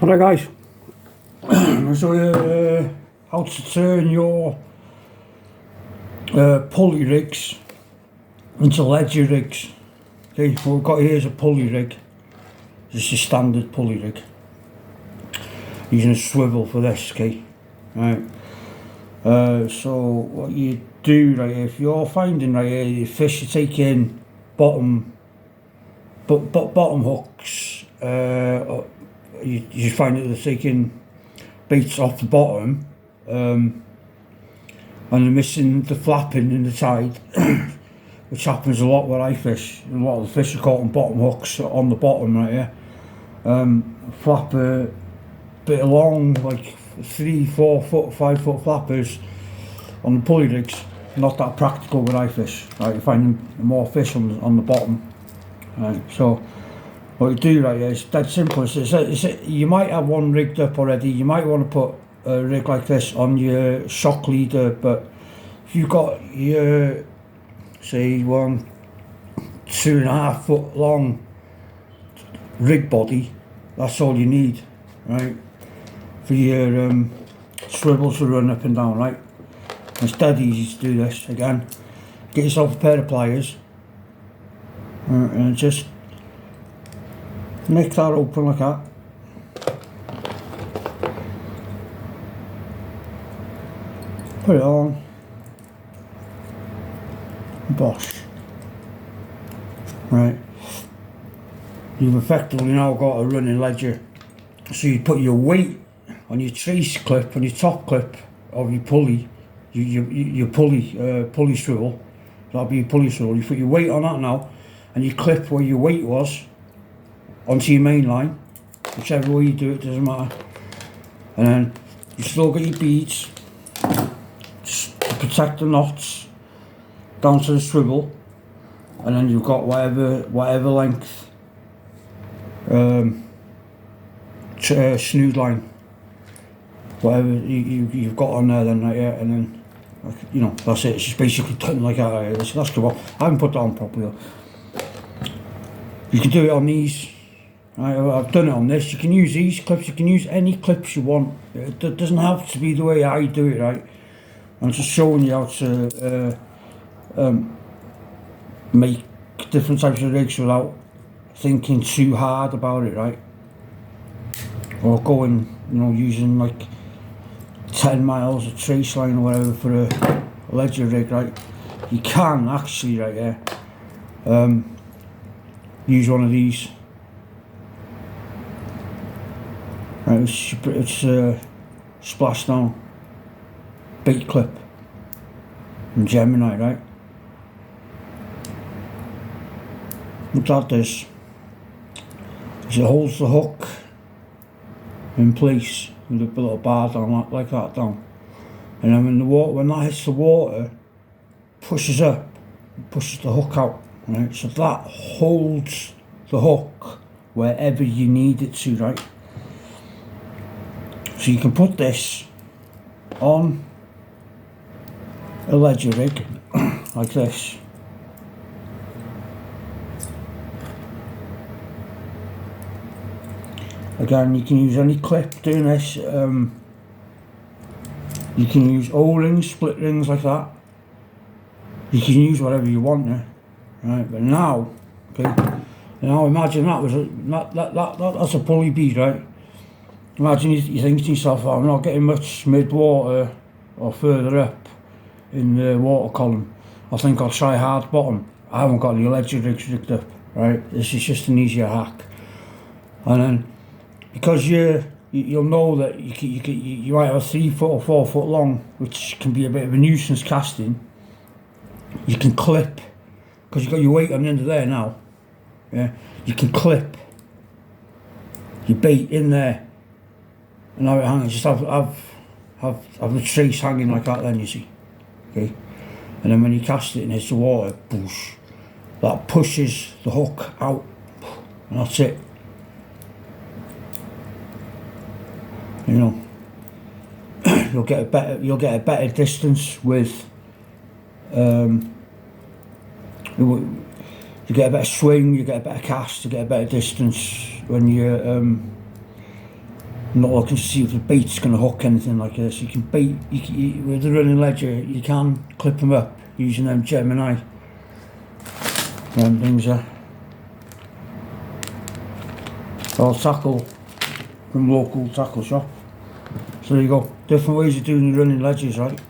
Alright guys, I'll show you how to turn your pulley rigs into ledger rigs. Okay, what we've got here is a pulley rig. This is a standard pulley rig. Using a swivel for this, okay? Right. So what you do right here, if you're finding right here, your fish are taking bottom hooks, you find that they're taking baits off the bottom, and they're missing the flapping in the tide, which happens a lot where I fish. A lot of the fish are caught on bottom hooks on the bottom right here. Flap a bit of long, like 3, 4 foot, 5 foot flappers on the pulley rigs. Not that practical where I fish. Right, you find more fish on the bottom. Right, so what you do right here is dead simple. You might have one rigged up already. You might want to put a rig like this on your shock leader, but if you've got your, say, 2.5 foot long rig body, that's all you need, right, for your swivels to run up and down, right? It's dead easy to do this. Again, get yourself a pair of pliers, and just nick that open like that. Put it on. Bosh. Right. You've effectively now got a running ledger. So you put your weight on your trace clip, on your top clip of your pulley, your pulley swivel. That'll be your pulley swivel. You put your weight on that now, and you clip where your weight was onto your main line, whichever way you do it, doesn't matter. And then you still got your beads just to protect the knots down to the swivel, and then you've got whatever length snood line, whatever you've got on there then right here, and then, you know, that's it. It's just basically done like that. That's good. I haven't put that on properly though. You can do it on these. I've done it on this. You can use these clips. You can use any clips you want. It doesn't have to be the way I do it, right? I'm just showing you how to make different types of rigs without thinking too hard about it, right? Or going, you know, using like 10 miles of trace line or whatever for a ledger rig, right? You can actually, right here, use one of these. Right, it's a splashdown bait clip from Gemini, right? What that does is it holds the hook in place with a little bar down like that down, and then when that hits the water, pushes up, pushes the hook out, right? So that holds the hook wherever you need it to, right? So you can put this on a ledger rig like this. Again, you can use any clip doing this. You can use O-rings, split rings like that. You can use whatever you want there, right? But now, okay, now imagine that was that's a pulley bead, right? Imagine you think to yourself, oh, I'm not getting much mid-water or further up in the water column. I think I'll try hard bottom. I haven't got any ledger rigs rigged up, right? This is just an easier hack. And then, because you'll know that you might have a 3 foot or 4 foot long, which can be a bit of a nuisance casting. You can clip, because you've got your weight on the end of there now. Yeah, you can clip your bait in there. And now it hangs, just have the trace hanging like that then, you see. Okay? And then when you cast it and hits the water, boosh, that pushes the hook out. And that's it. You know, you'll get a better distance with you get a better swing, you get a better cast, you get a better distance, when you're not looking to see if the bait's going to hook anything like this. You can bait, with the running ledger, you can clip them up using them Gemini. Them things are all tackle from local tackle shop. So there you go, different ways of doing the running ledgers, right?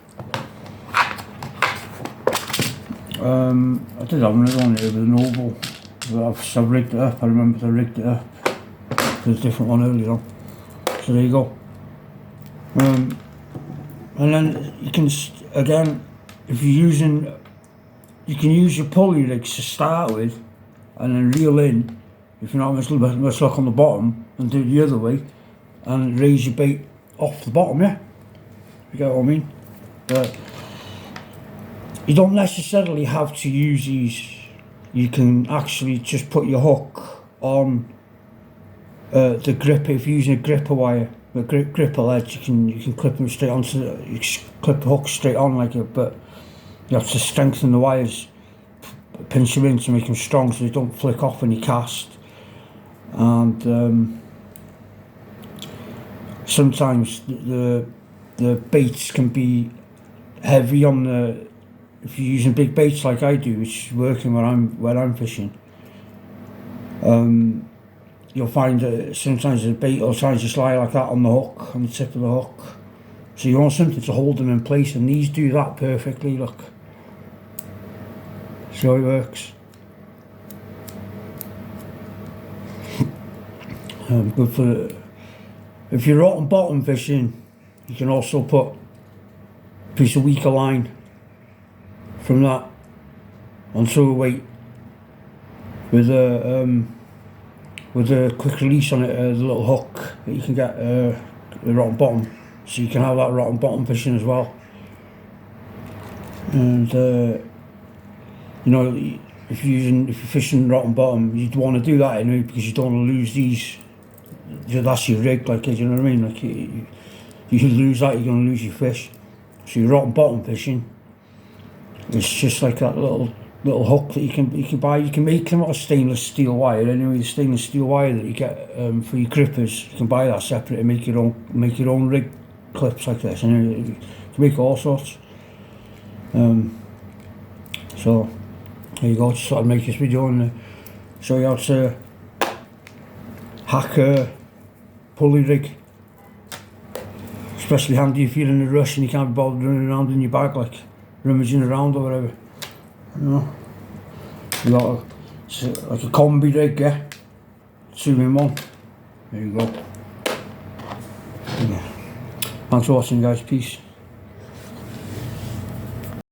I did have another one here with an oval, but I've rigged it up. I remember I rigged it up. There's a different one earlier on. So there you go. And then you can, again, if you're using, you can use your pulley rigs to start with, and then reel in, if you're not much luck on the bottom, and do it the other way, and raise your bait off the bottom, yeah? You get what I mean? But you don't necessarily have to use these. You can actually just put your hook on the gripper. If you're using a gripper wire, a gripper ledge, you can clip them straight onto. You clip the hook straight on like it, but you have to strengthen the wires, pinch them in to make them strong so they don't flick off when you cast. And sometimes the baits can be heavy on the. If you're using big baits like I do, which is working where I'm fishing, you'll find that sometimes the bait will try to just lie like that on the hook, on the tip of the hook. So you want something to hold them in place, and these do that perfectly. Look, see how it works. Good for if you're rotten bottom fishing. You can also put a piece of weaker line from that onto a weight with a quick release on it, the little hook that you can get the rotten bottom, so you can have that rotten bottom fishing as well. And you know, if you're fishing rotten bottom, you'd want to do that anyway, because you don't want to lose these. That's your rig, like, you know what I mean? Like, you lose that, you're going to lose your fish. So your rotten bottom fishing, it's just like that little hook that you can buy. You can make them out of stainless steel wire. Anyway, the stainless steel wire that you get for your grippers, you can buy that separate and make your own rig clips like this. Anyway, you can make all sorts. So there you go. Just thought I'd make this video and show you how to hack a pulley rig. Especially handy if you're in a rush and you can't be bothered running around in your bag, like rummaging around or whatever. You know, you got like a combi rig, yeah, 2-in-1. There you go. Yeah. Thanks for watching, guys. Peace.